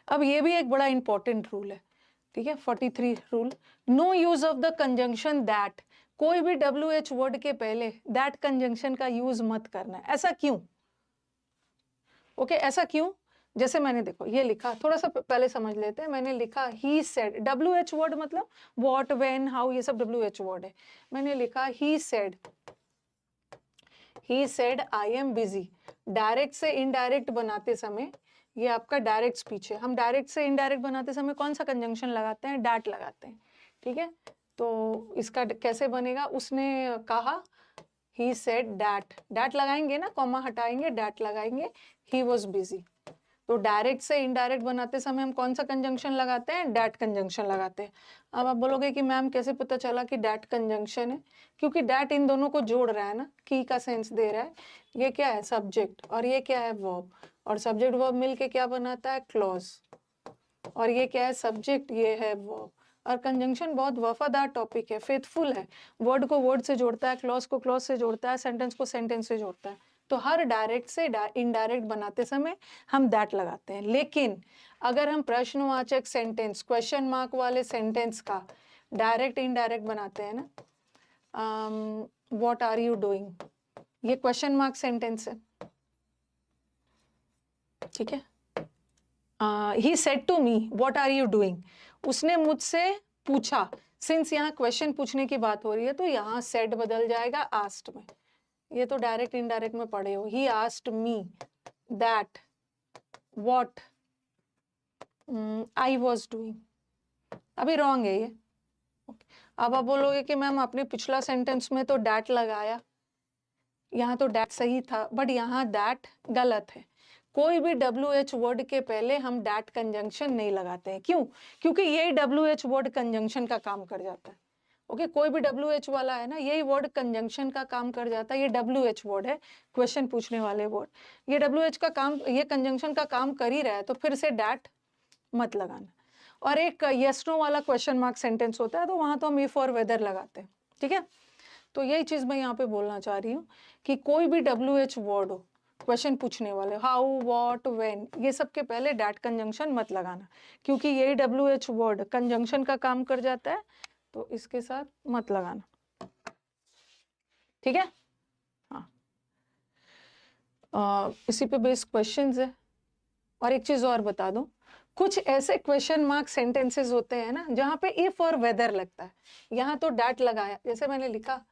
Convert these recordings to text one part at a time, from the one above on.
अब ये भी एक बड़ा इंपॉर्टेंट रूल है, ठीक है, 43 rule, no use of the conjunction that, कोई भी WH वर्ड के पहले दैट कंजंक्शन का यूज मत करना है। ऐसा क्यों? ओके, ऐसा क्यों? जैसे मैंने देखो ये लिखा, थोड़ा सा पहले समझ लेते हैं। मैंने लिखा ही सेड, WH वर्ड मतलब व्हाट, व्हेन, हाउ, ये सब WH वर्ड है। मैंने लिखा he said I am busy. Direct से इनडायरेक्ट बनाते समय, ये आपका डायरेक्ट स्पीच है, हम डायरेक्ट से इनडायरेक्ट बनाते समय कौन सा कंजंक्शन लगाते हैं? डैट लगाते हैं, ठीक है। तो इसका कैसे बनेगा? उसने कहा, ही सेड डैट, डैट लगाएंगे ना, कॉमा हटाएंगे, डैट लगाएंगे, ही वॉज बिजी। तो डायरेक्ट से इनडायरेक्ट बनाते समय हम कौन सा कंजंक्शन लगाते हैं? डैट कंजंक्शन लगाते हैं। अब आप बोलोगे कि मैम कैसे पता चला कि डैट कंजंक्शन है? क्योंकि डैट इन दोनों को जोड़ रहा है ना, की का सेंस दे रहा है। ये क्या है? सब्जेक्ट, और ये क्या है? वर्ब, और सब्जेक्ट वर्ब मिलके क्या बनाता है? क्लॉज। और ये क्या है? सब्जेक्ट, ये है वर्ब। और कंजंक्शन बहुत वफादार टॉपिक है, फेथफुल है, वर्ड को वर्ड से जोड़ता है, क्लॉज को क्लॉज से जोड़ता है, सेंटेंस को सेंटेंस से जोड़ता है। तो हर डायरेक्ट से इनडायरेक्ट बनाते समय हम दैट लगाते हैं। लेकिन अगर हम प्रश्नवाचक सेंटेंस, क्वेश्चन मार्क वाले सेंटेंस का डायरेक्ट इनडायरेक्ट बनाते हैं ना, व्हाट आर यू डूइंग, ये क्वेश्चन मार्क सेंटेंस है, ठीक है। He said to me what are you doing, उसने मुझसे पूछा। सिंस यहाँ क्वेश्चन पूछने की बात हो रही है तो यहाँ सेड बदल जाएगा आस्क्ड में। ये तो डायरेक्ट इनडायरेक्ट में पढ़े हो। He asked me that what I was doing, अभी रॉन्ग है ये। अब आप बोलोगे कि मैम आपने पिछला सेंटेंस में तो डैट लगाया, यहाँ तो डैट सही था, बट यहाँ दैट गलत है। कोई भी WH वर्ड के पहले हम डैट कंजंक्शन नहीं लगाते हैं। क्यों? क्योंकि यही WH वर्ड कंजंक्शन का काम कर जाता है। ओके, कोई भी WH वाला है ना, यही वर्ड कंजंक्शन का काम कर जाता है। ये WH वर्ड है, क्वेश्चन पूछने वाले वर्ड, ये WH का काम, ये कंजंक्शन का काम कर ही रहा है, तो फिर से डैट मत लगाना। और एक यस नो वाला क्वेश्चन मार्क सेंटेंस होता है, तो वहां तो हम इफ और वेदर लगाते हैं, ठीक है। तो यही चीज मैं यहाँ पे बोलना चाह रही हूँ कि कोई भी WH वर्ड हो, क्वेश्चन पूछने वाले, हाउ, व्हाट, व्हेन, ये सब के पहले डैट कंजंक्शन मत लगाना, क्योंकि यही WH वर्ड कंजंक्शन का काम कर जाता है, तो इसके साथ मत लगाना, ठीक है। हाँ, इसी पे बेस्ड क्वेश्चंस है। और एक चीज और बता दूं, कुछ ऐसे क्वेश्चन मार्क सेंटेंसेस होते हैं ना जहां पे इफ और वेदर लगता है, यहाँ तो डैट लगाया। जैसे मैंने लिखा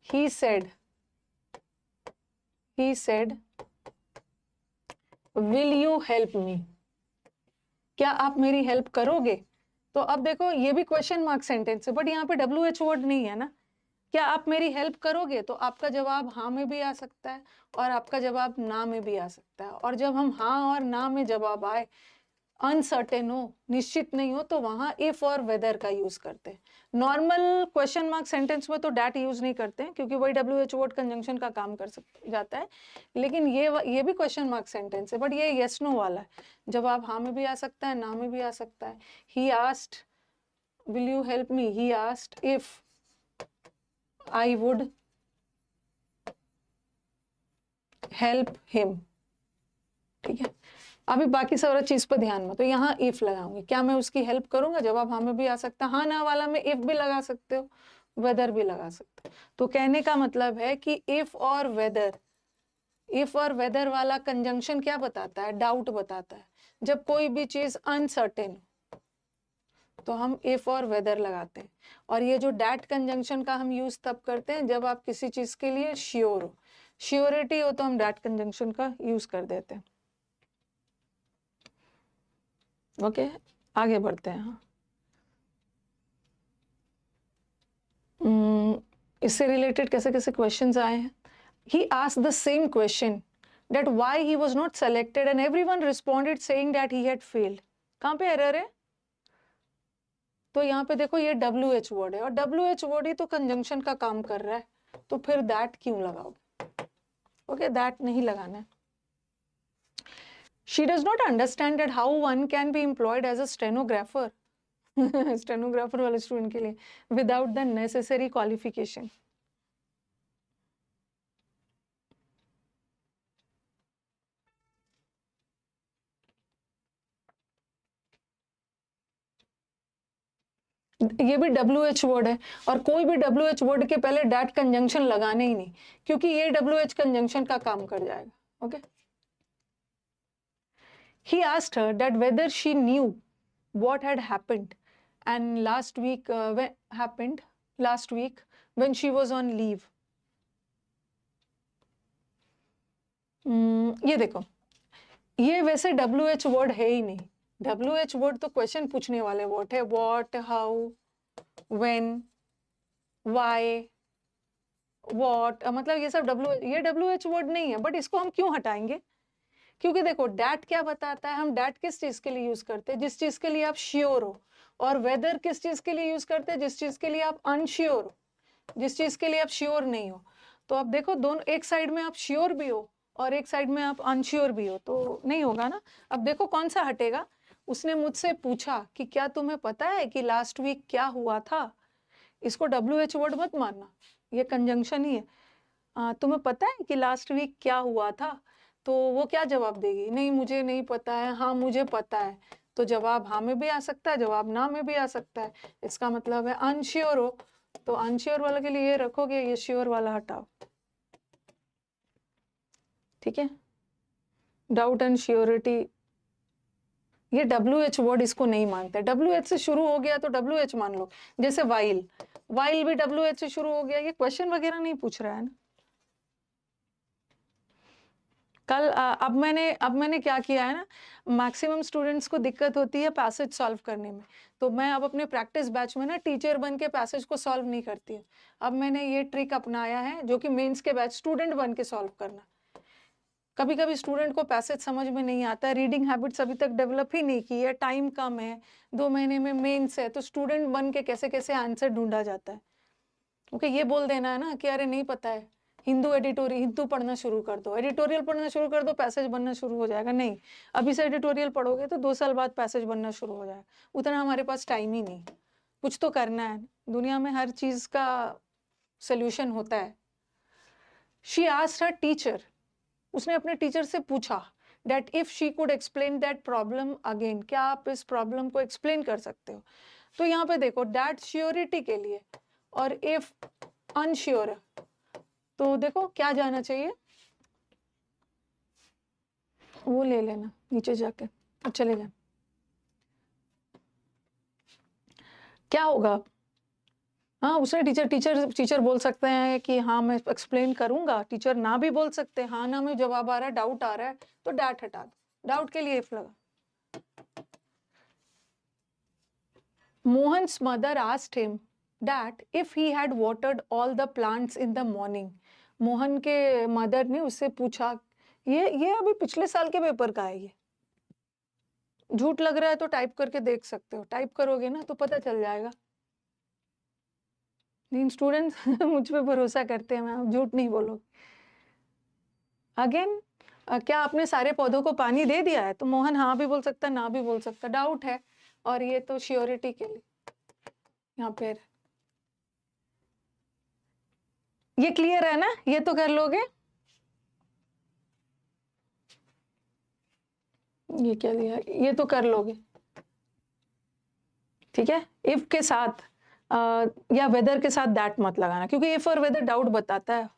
he said will you help me, क्या आप मेरी हेल्प करोगे? तो अब देखो ये भी क्वेश्चन मार्क सेंटेंस है, बट यहाँ पे WH वर्ड नहीं है ना। क्या आप मेरी हेल्प करोगे, तो आपका जवाब हाँ में भी आ सकता है और आपका जवाब ना में भी आ सकता है। और जब हम हाँ और ना में जवाब आए, अनसर्टेन हो, निश्चित नहीं हो, तो वहां इफ और वेदर का यूज करते हैं। नॉर्मल क्वेश्चन मार्क सेंटेंस में तो डैट यूज नहीं करते हैं, क्योंकि वही WH वर्ड कंजंक्शन का काम कर जाता है। लेकिन ये भी क्वेश्चन मार्क सेंटेंस है, बट ये यस नो वाला है, जवाब हाँ में भी आ सकता है, ना में भी आ सकता है। He asked will you help me, he asked if I would help him, ठीक है। अभी बाकी सारा चीज पर ध्यान मत, तो यहाँ इफ लगाऊंगी, क्या मैं उसकी हेल्प करूंगा, जवाब हाँ में भी आ सकता है, हाँ ना वाला में इफ भी लगा सकते हो, वेदर भी लगा सकते हो। तो कहने का मतलब है कि इफ और वेदर वाला कंजंक्शन क्या बताता है? डाउट बताता है। जब कोई भी चीज अनसर्टेन तो हम इफ और वेदर लगाते हैं। और ये जो डैट कंजंक्शन का हम यूज तब करते हैं जब आप किसी चीज के लिए श्योर हो, श्योरिटी हो, तो हम डैट कंजंक्शन का यूज कर देते हैं। ओके, आगे बढ़ते हैं। इससे रिलेटेड कैसे कैसे क्वेश्चंस आए हैं। He asked the same question that why he was not selected and everyone responded saying that he had failed। कहाँ पे एरर है? तो यहाँ पे देखो ये WH वर्ड है, और WH वर्ड ही तो कंजंक्शन का काम कर रहा है, तो फिर दैट क्यों लगाओगे? ओके, दैट नहीं लगाना है। She does not understand that how one can be employed as a stenographer stenographer वाले स्टूडेंट के लिए विदाउट द नेसेसरी क्वालिफिकेशन। ये भी WH वर्ड है, और कोई भी WH वर्ड के पहले डैट कंजंक्शन लगाने ही नहीं, क्योंकि ये WH कंजंक्शन का काम कर जाएगा। Okay, he asked her that whether she knew what had happened and last week when she was on leave. ये देखो, ये वैसे WH वर्ड है ही नहीं। WH वर्ड तो क्वेश्चन पूछने वाले वर्ड है, what, how, when, why, what, मतलब ये सब ये WH वर्ड नहीं है, बट इसको हम क्यों हटाएंगे? क्योंकि देखो डैट क्या बताता है, हम डैट किस चीज के लिए यूज करते हैं, जिस चीज के लिए आप श्योर हो, और वेदर किस चीज के लिए यूज करते हैं, जिस चीज के लिए आप अनश्योर हो, जिस चीज के लिए आप श्योर नहीं हो। तो अब देखो दोनों, एक साइड में आप श्योर भी हो और एक साइड में आप अनश्योर भी हो, तो नहीं होगा ना। अब देखो कौन सा हटेगा। उसने मुझसे पूछा कि क्या तुम्हें पता है कि लास्ट वीक क्या हुआ था। इसको WH वर्ड मत मानना, ये कंजंक्शन ही है। तुम्हें पता है कि लास्ट वीक क्या हुआ था, तो वो क्या जवाब देगी, नहीं मुझे नहीं पता है, हाँ मुझे पता है। तो जवाब हाँ में भी आ सकता है, जवाब ना में भी आ सकता है। इसका मतलब है अनश्योर हो, तो अनश्योर वाले के लिए ये रखोगे, ये श्योर वाला हटाओ। ठीक है, डाउट एंड श्योरिटी, ये WH वर्ड इसको नहीं मानते। WH से शुरू हो गया तो WH मान लो, जैसे वाइल, वाइल भी WH से शुरू हो गया, ये क्वेश्चन वगैरह नहीं पूछ रहा है ना। कल अब मैंने क्या किया है ना, मैक्सिमम स्टूडेंट्स को दिक्कत होती है पैसेज सॉल्व करने में, तो मैं अब अपने प्रैक्टिस बैच में ना टीचर बन के पैसेज को सॉल्व नहीं करती हूँ। अब मैंने ये ट्रिक अपनाया है, जो कि मेंस के बैच स्टूडेंट बन के सॉल्व करना। कभी कभी स्टूडेंट को पैसेज समझ में नहीं आता है, रीडिंग हैबिट्स अभी तक डेवलप ही नहीं की है, टाइम कम है, 2 महीने में मेंस है, तो स्टूडेंट बन के कैसे कैसे आंसर ढूंढा जाता है। ओके, ये बोल देना है ना कि अरे नहीं पता है, हिंदू पढ़ना शुरू कर दो, एडिटोरियल पढ़ना शुरू कर दो, पैसेज बनना शुरू हो जाएगा। नहीं, अभी से एडिटोरियल पढ़ोगे तो 2 साल बाद पैसेज बनना शुरू हो जाएगा। उतना हमारे पास टाइम ही नहीं, कुछ तो करना है, दुनिया में हर चीज का सोल्यूशन होता है। शी आस्क्ड हर टीचर, उसने अपने टीचर से पूछा that if she could explain that problem again, क्या आप इस प्रॉब्लम को एक्सप्लेन कर सकते हो। तो यहाँ पे देखो that श्योरिटी के लिए, और if अनश्योर, तो देखो क्या जाना चाहिए, वो ले लेना नीचे जाके और चले जाना। क्या होगा, हाँ उसने टीचर बोल सकते हैं कि हाँ मैं एक्सप्लेन करूंगा, टीचर ना भी बोल सकते हैं, हाँ ना में जवाब आ रहा है, डाउट आ रहा है, तो डैट हटा दो, डाउट के लिए इफ लगा। Mohan's mother asked him that if he had watered all the plants in the morning. Mohan के मदर ने उससे पूछा, ये अभी पिछले साल के पेपर का है, ये झूठ लग रहा है तो टाइप करके देख सकते हो, टाइप करोगे ना तो पता चल जाएगा। लेकिन स्टूडेंट्स मुझ पे भरोसा करते हैं, मैं झूठ नहीं बोलोगे। अगेन, क्या आपने सारे पौधों को पानी दे दिया है, तो मोहन हाँ भी बोल सकता, ना भी बोल सकता, डाउट है, और ये तो श्योरिटी के लिए यहाँ पे। ये क्लियर है ना, ये तो कर लोगे। ये क्या दिया, ये तो कर लोगे, ठीक है। इफ के साथ या वेदर के साथ दैट मत लगाना, क्योंकि इफ और वेदर डाउट बताता है,